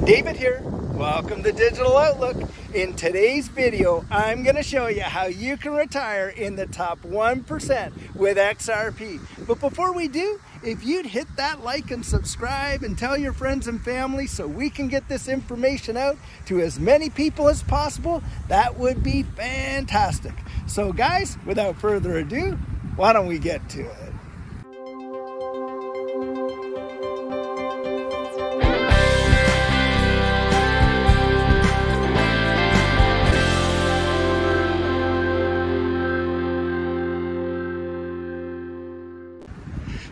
David here. Welcome to Digital Outlook. In today's video, I'm going to show you how you can retire in the top 1% with XRP. But before we do, if you'd hit that like and subscribe and tell your friends and family so we can get this information out to as many people as possible, that would be fantastic. So guys, without further ado, why don't we get to it?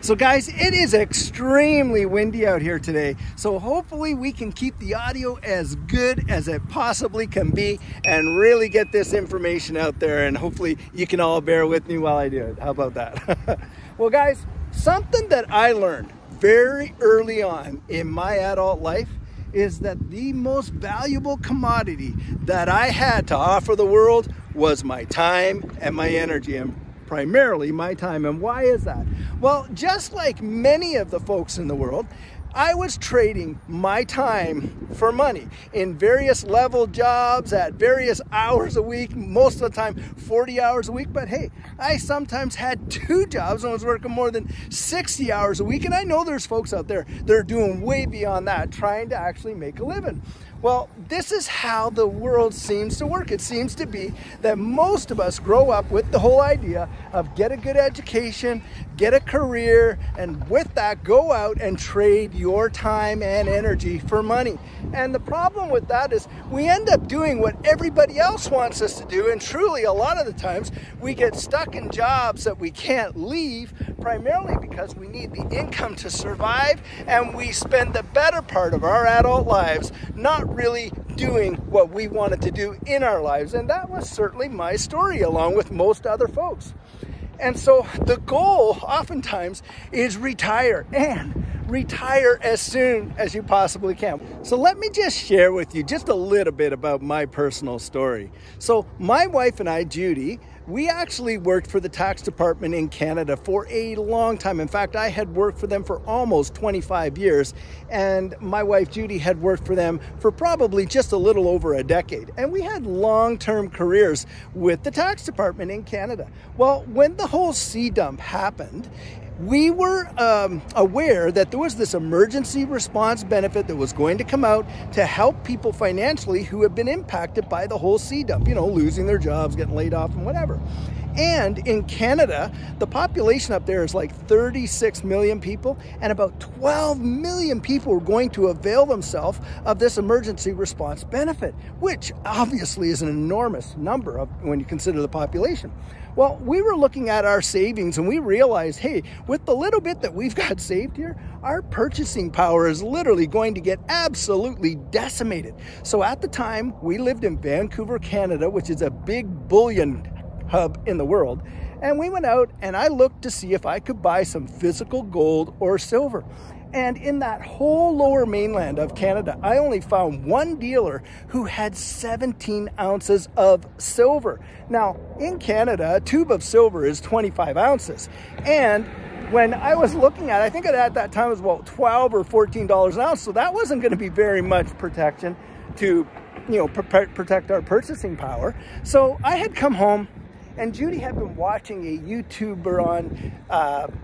So guys, it is extremely windy out here today, so hopefully we can keep the audio as good as it possibly can be and really get this information out there, and hopefully you can all bear with me while I do it. How about that? Well guys, something that I learned very early on in my adult life is that the most valuable commodity that I had to offer the world was my time and my energy, and primarily my time. And why is that? Well, just like many of the folks in the world, I was trading my time for money in various level jobs at various hours a week, most of the time 40 hours a week. But hey, I sometimes had 2 jobs and was working more than 60 hours a week. And I know there's folks out there that are doing way beyond that, trying to actually make a living. Well, this is how the world seems to work. It seems to be that most of us grow up with the whole idea of get a good education, get a career, and with that, go out and trade your time and energy for money. And the problem with that is we end up doing what everybody else wants us to do, and truly a lot of the times we get stuck in jobs that we can't leave, primarily because we need the income to survive, and we spend the better part of our adult lives not really doing what we wanted to do in our lives. And that was certainly my story, along with most other folks. And so the goal oftentimes is retire, and retire as soon as you possibly can. So let me just share with you just a little bit about my personal story. So my wife and I, Judy, we actually worked for the tax department in Canada for a long time. In fact, I had worked for them for almost 25 years, and my wife Judy had worked for them for probably just a little over a decade. And we had long-term careers with the tax department in Canada. Well, when the whole sea dump happened, we were aware that there was this emergency response benefit that was going to come out to help people financially who have been impacted by the whole sea dump, you know, losing their jobs, getting laid off and whatever. And in Canada, the population up there is like 36 million people, and about 12 million people are going to avail themselves of this emergency response benefit, which obviously is an enormous number when you consider the population. Well, we were looking at our savings and we realized, hey, with the little bit that we've got saved here, our purchasing power is literally going to get absolutely decimated. So at the time, we lived in Vancouver, Canada, which is a big bullion hub in the world. And we went out and I looked to see if I could buy some physical gold or silver. And in that whole lower mainland of Canada, I only found one dealer who had 17 ounces of silver. Now, in Canada, a tube of silver is 25 ounces. And when I was looking at it, I think at that time it was about $12 or $14 an ounce. So that wasn't going to be very much protection to, you know, protect our purchasing power. So I had come home, and Judy had been watching a YouTuber on,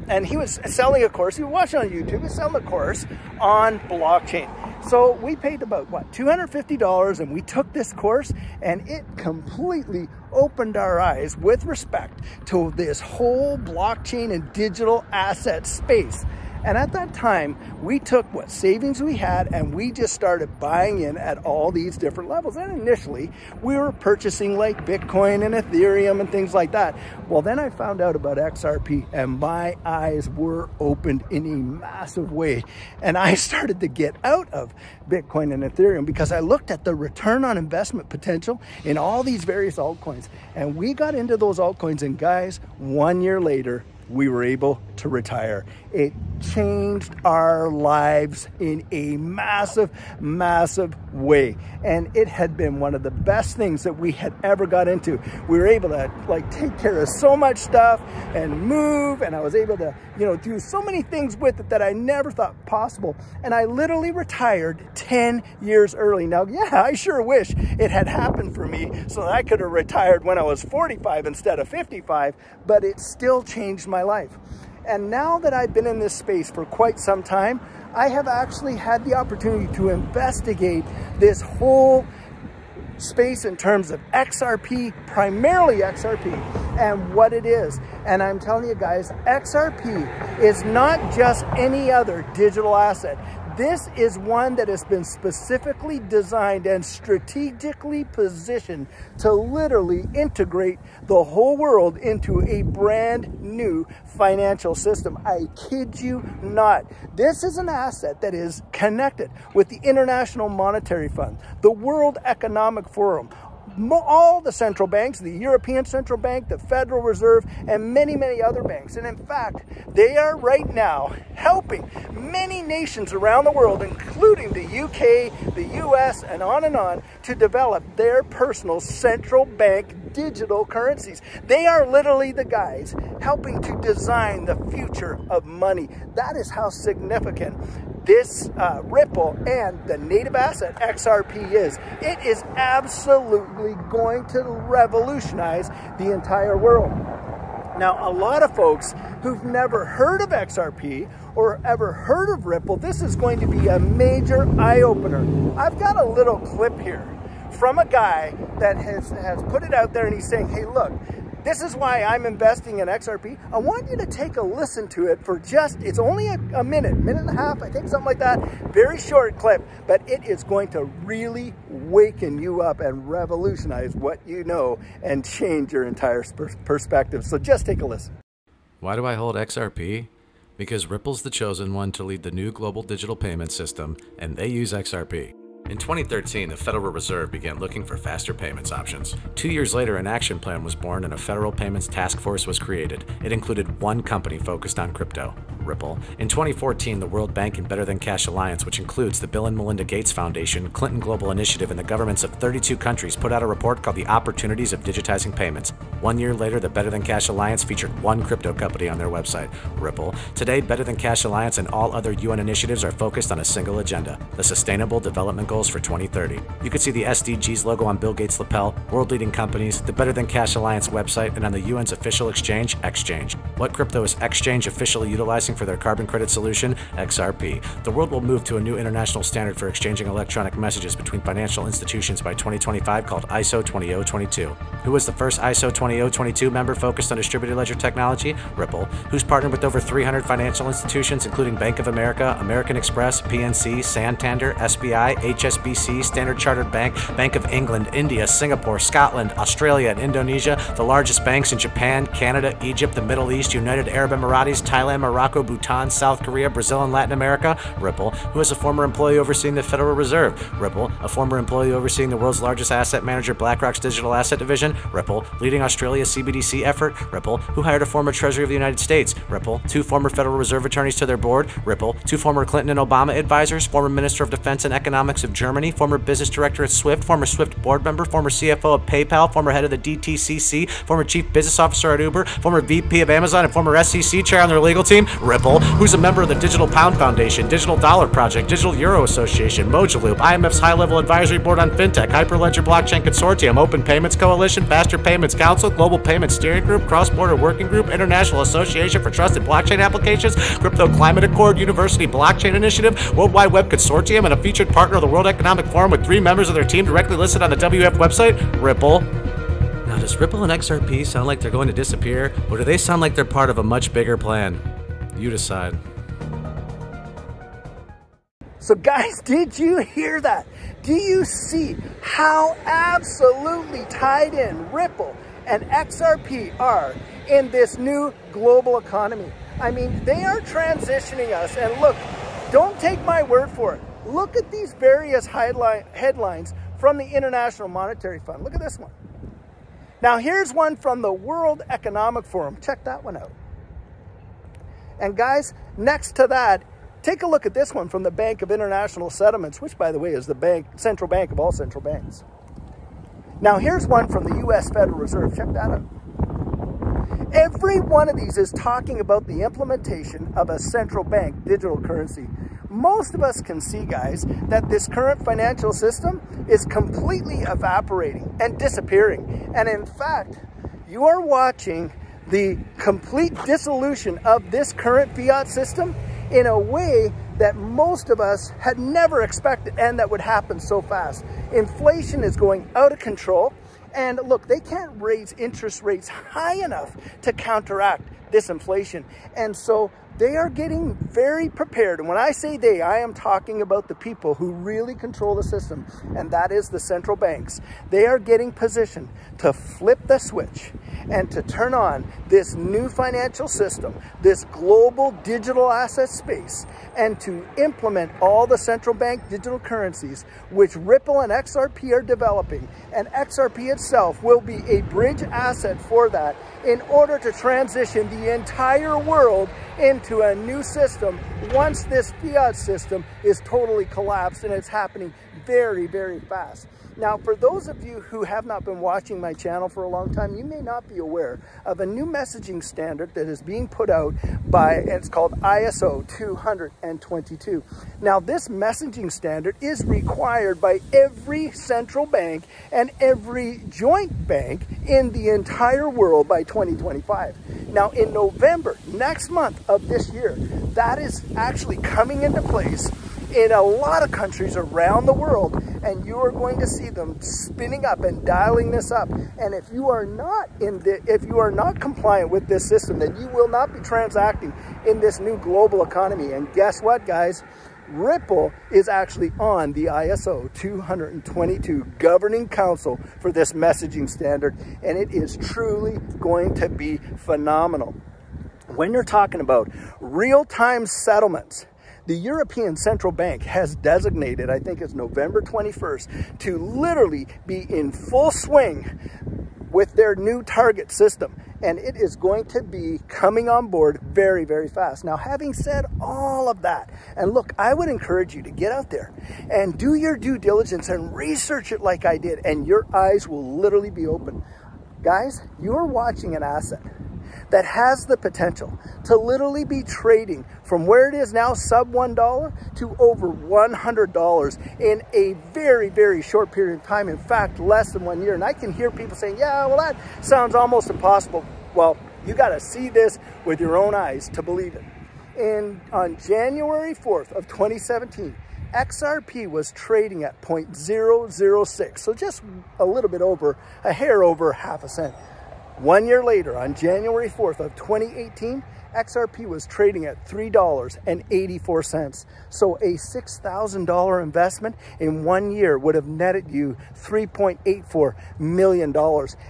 and he was selling a course. He was watching on YouTube, he was selling a course on blockchain. So we paid about, what, $250, and we took this course, and it completely opened our eyes with respect to this whole blockchain and digital asset space. And at that time, we took what savings we had and we just started buying in at all these different levels. And initially, we were purchasing like Bitcoin and Ethereum and things like that. Well, then I found out about XRP and my eyes were opened in a massive way. And I started to get out of Bitcoin and Ethereum because I looked at the return on investment potential in all these various altcoins. And we got into those altcoins, and guys, 1 year later, we were able to retire. It changed our lives in a massive, massive way. And it had been one of the best things that we had ever got into. We were able to like take care of so much stuff and move, and I was able to, you know, do so many things with it that I never thought possible. And I literally retired 10 years early. Now, yeah, I sure wish it had happened for me so that I could have retired when I was 45 instead of 55, but it still changed my life. And now that I've been in this space for quite some time, I have actually had the opportunity to investigate this whole space in terms of XRP, primarily XRP, and what it is. And I'm telling you guys, XRP is not just any other digital asset. This is one that has been specifically designed and strategically positioned to literally integrate the whole world into a brand new financial system. I kid you not. This is an asset that is connected with the International Monetary Fund, the World Economic Forum, all the central banks, the European Central Bank, the Federal Reserve, and many, many other banks. And in fact, they are right now helping many nations around the world, including the UK, the US, and on, to develop their personal central bank digital currencies. They are literally the guys helping to design the future of money. That is how significant this Ripple and the native asset XRP is. It is absolutely going to revolutionize the entire world. Now, a lot of folks who've never heard of XRP or ever heard of Ripple, this is going to be a major eye-opener. I've got a little clip here from a guy that has put it out there, and he's saying, hey, look, this is why I'm investing in XRP. I want you to take a listen to it for just, it's only a minute and a half, I think, something like that. Very short clip, but it is going to really waken you up and revolutionize what you know and change your entire perspective. So just take a listen. Why do I hold XRP? Because Ripple's the chosen one to lead the new global digital payment system, and they use XRP. In 2013, the Federal Reserve began looking for faster payments options. 2 years later, an action plan was born and a federal payments task force was created. It included one company focused on crypto, Ripple. In 2014, the World Bank and Better Than Cash Alliance, which includes the Bill and Melinda Gates Foundation, Clinton Global Initiative, and the governments of 32 countries, put out a report called The Opportunities of Digitizing Payments. 1 year later, the Better Than Cash Alliance featured one crypto company on their website, Ripple. Today, Better Than Cash Alliance and all other UN initiatives are focused on a single agenda, the Sustainable Development Goals for 2030. You can see the SDGs logo on Bill Gates' lapel, world-leading companies, the Better Than Cash Alliance website, and on the UN's official exchange, Exchange. What crypto is Exchange officially utilizing for their carbon credit solution? XRP. The world will move to a new international standard for exchanging electronic messages between financial institutions by 2025 called ISO 20022. Who was the first ISO 20022 member focused on distributed ledger technology? Ripple. Who's partnered with over 300 financial institutions, including Bank of America, American Express, PNC, Santander, SBI, HSBC, Standard Chartered Bank, Bank of England, India, Singapore, Scotland, Australia, and Indonesia, the largest banks in Japan, Canada, Egypt, the Middle East, United Arab Emirates, Thailand, Morocco, Bhutan, South Korea, Brazil, and Latin America? Ripple. Who is a former employee overseeing the Federal Reserve? Ripple. A former employee overseeing the world's largest asset manager, BlackRock's digital asset division? Ripple. Leading Australia's CBDC effort? Ripple. Who hired a former Treasury of the United States? Ripple. 2 former Federal Reserve attorneys to their board? Ripple. 2 former Clinton and Obama advisors? Former Minister of Defense and Economics of Germany? Former business director at Swift, former Swift board member, former CFO of PayPal, former head of the DTCC, former chief business officer at Uber, former VP of Amazon, and former SEC chair on their legal team? Ripple. Who's a member of the Digital Pound Foundation, Digital Dollar Project, Digital Euro Association, Mojaloop, IMF's high-level advisory board on fintech, Hyperledger Blockchain Consortium, Open Payments Coalition, Faster Payments Council, Global Payments Steering Group, Cross-Border Working Group, International Association for Trusted Blockchain Applications, Crypto Climate Accord, University Blockchain Initiative, World Wide Web Consortium, and a featured partner of the World Economic Forum with 3 members of their team directly listed on the WF website? Ripple. Now, does Ripple and XRP sound like they're going to disappear, or do they sound like they're part of a much bigger plan? You decide. So guys, did you hear that? Do you see how absolutely tied in Ripple and XRP are in this new global economy? I mean, they are transitioning us, and look, don't take my word for it. Look at these various headlines from the International Monetary Fund. Look at this one. Now here's one from the World Economic Forum. Check that one out. And guys, next to that, take a look at this one from the Bank of International Settlements, which, by the way, is the central bank of all central banks. Now, here's one from the U.S. Federal Reserve. Check that out. Every one of these is talking about the implementation of a central bank digital currency. Most of us can see, guys, that this current financial system is completely evaporating and disappearing. And in fact, you are watching the complete dissolution of this current fiat system in a way that most of us had never expected, and that would happen so fast. Inflation is going out of control, and look, they can't raise interest rates high enough to counteract this inflation. And so they are getting very prepared. And when I say they, I am talking about the people who really control the system, and that is the central banks. They are getting positioned to flip the switch and to turn on this new financial system, this global digital asset space, and to implement all the central bank digital currencies, which Ripple and XRP are developing. And XRP itself will be a bridge asset for that in order to transition the entire world into a new system once this fiat system is totally collapsed, and it's happening very, very fast. Now, for those of you who have not been watching my channel for a long time, you may not be aware of a new messaging standard that is being put out by, it's called ISO 222. Now, this messaging standard is required by every central bank and every joint bank in the entire world by 2025. Now, in November, next month of this year, that is actually coming into place in a lot of countries around the world, and you are going to see them spinning up and dialing this up. And if you are not compliant with this system, then you will not be transacting in this new global economy. And guess what, guys? Ripple is actually on the ISO 222 governing council for this messaging standard, and it is truly going to be phenomenal. When you're talking about real-time settlements, the European Central Bank has designated, I think it's November 21st, to literally be in full swing with their new target system. And it is going to be coming on board very, very fast. Now, having said all of that, and look, I would encourage you to get out there and do your due diligence and research it like I did, and your eyes will literally be open. Guys, you're watching an asset that has the potential to literally be trading from where it is now, sub $1 to over $100 in a very, very short period of time. In fact, less than 1 year. And I can hear people saying, yeah, well, that sounds almost impossible. Well, you got to see this with your own eyes to believe it. On January 4th of 2017, XRP was trading at 0.006. So just a little bit over, a hair over half a cent. 1 year later, on January 4th of 2018, XRP was trading at $3.84. So a $6,000 investment in 1 year would have netted you $3.84 million.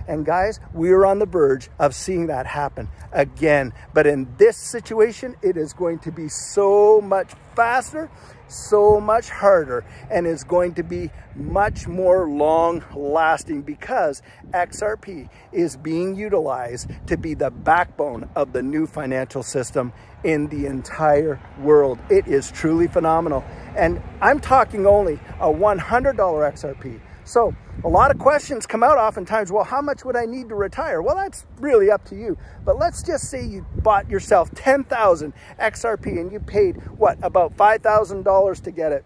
And guys, we are on the verge of seeing that happen again. But in this situation, it is going to be so much faster, so much harder, and is going to be much more long lasting because XRP is being utilized to be the backbone of the new financial system in the entire world. It is truly phenomenal. And I'm talking only a $100 XRP. So a lot of questions come out oftentimes, well, how much would I need to retire? Well, that's really up to you. But let's just say you bought yourself 10,000 XRP and you paid, what, about $5,000 to get it.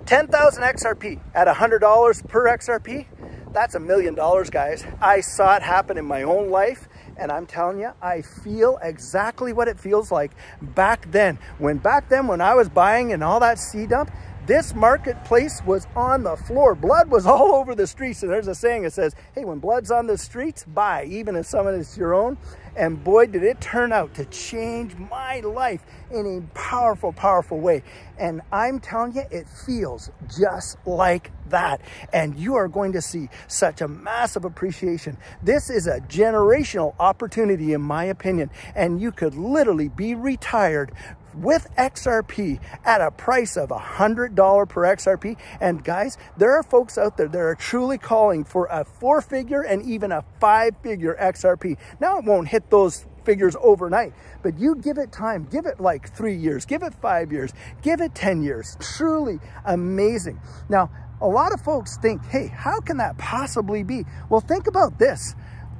10,000 XRP at $100 per XRP, that's $1 million, guys. I saw it happen in my own life. And I'm telling you, I feel exactly what it feels like back then. When I was buying and all that seed dump, this marketplace was on the floor. Blood was all over the streets. And there's a saying that says, hey, when blood's on the streets, buy, even if some of it's your own. And boy, did it turn out to change my life in a powerful, powerful way. And I'm telling you, it feels just like that. And you are going to see such a massive appreciation. This is a generational opportunity, in my opinion. And you could literally be retired with XRP at a price of $100 per XRP. And guys, there are folks out there that are truly calling for a 4-figure and even a 5-figure XRP. Now, it won't hit those figures overnight. But you give it time, give it like 3 years, give it 5 years, give it 10 years. Truly amazing. Now, a lot of folks think, hey, how can that possibly be? Well, think about this.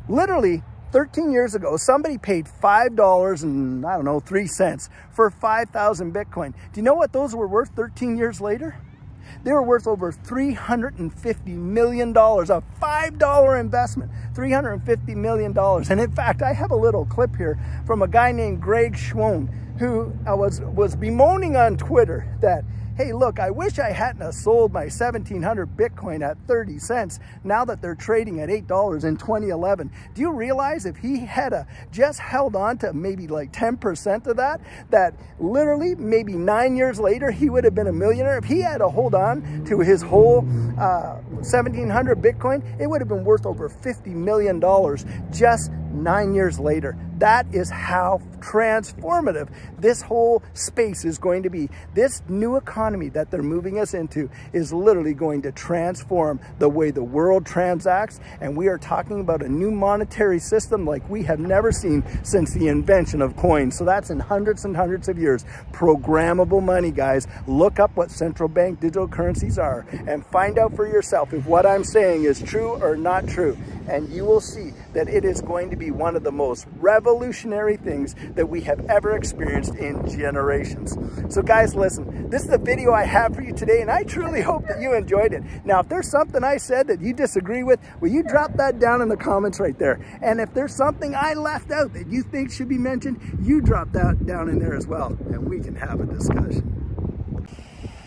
Literally 13 years ago, somebody paid $5 and I don't know, 3 cents for 5,000 Bitcoin. Do you know what those were worth 13 years later? They were worth over $350 million, a $5 investment, $350 million. And in fact, I have a little clip here from a guy named Greg Schwone, who was bemoaning on Twitter that, hey, look, I wish I hadn't have sold my 1,700 Bitcoin at 30 cents now that they're trading at $8 in 2011. Do you realize if he had just held on to maybe like 10% of that literally maybe 9 years later, he would have been a millionaire? If he had to hold on to his whole 1,700 Bitcoin, it would have been worth over $50 million just 9 years later. That is how transformative this whole space is going to be. This new economy that they're moving us into is literally going to transform the way the world transacts. And we are talking about a new monetary system like we have never seen since the invention of coins. So that's in hundreds and hundreds of years. Programmable money, guys. Look up what central bank digital currencies are and find out for yourself if what I'm saying is true or not true. And you will see that it is going to be one of the most revolutionary things that we have ever experienced in generations. So guys, listen, this is the video I have for you today, and I truly hope that you enjoyed it. Now, if there's something I said that you disagree with, will you drop that down in the comments right there? And if there's something I left out that you think should be mentioned, you drop that down in there as well, and we can have a discussion.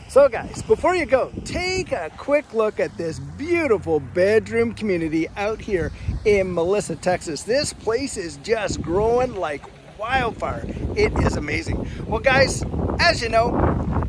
So guys, before you go, take a quick look at this beautiful bedroom community out here in Melissa, Texas. This place is just growing like wildfire. It is amazing. Well guys, as you know,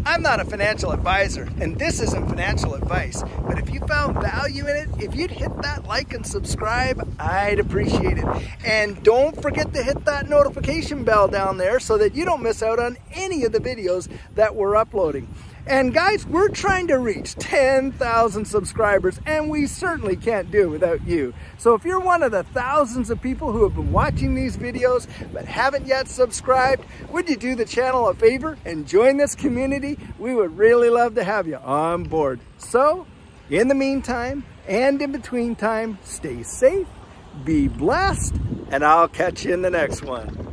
I'm not a financial advisor and this isn't financial advice, but if you found value in it, if you'd hit that like and subscribe, I'd appreciate it. And don't forget to hit that notification bell down there so that you don't miss out on any of the videos that we're uploading. And guys, we're trying to reach 10,000 subscribers, and we certainly can't do it without you. So if you're one of the thousands of people who have been watching these videos but haven't yet subscribed, would you do the channel a favor and join this community? We would really love to have you on board. So in the meantime and in between time, stay safe, be blessed, and I'll catch you in the next one.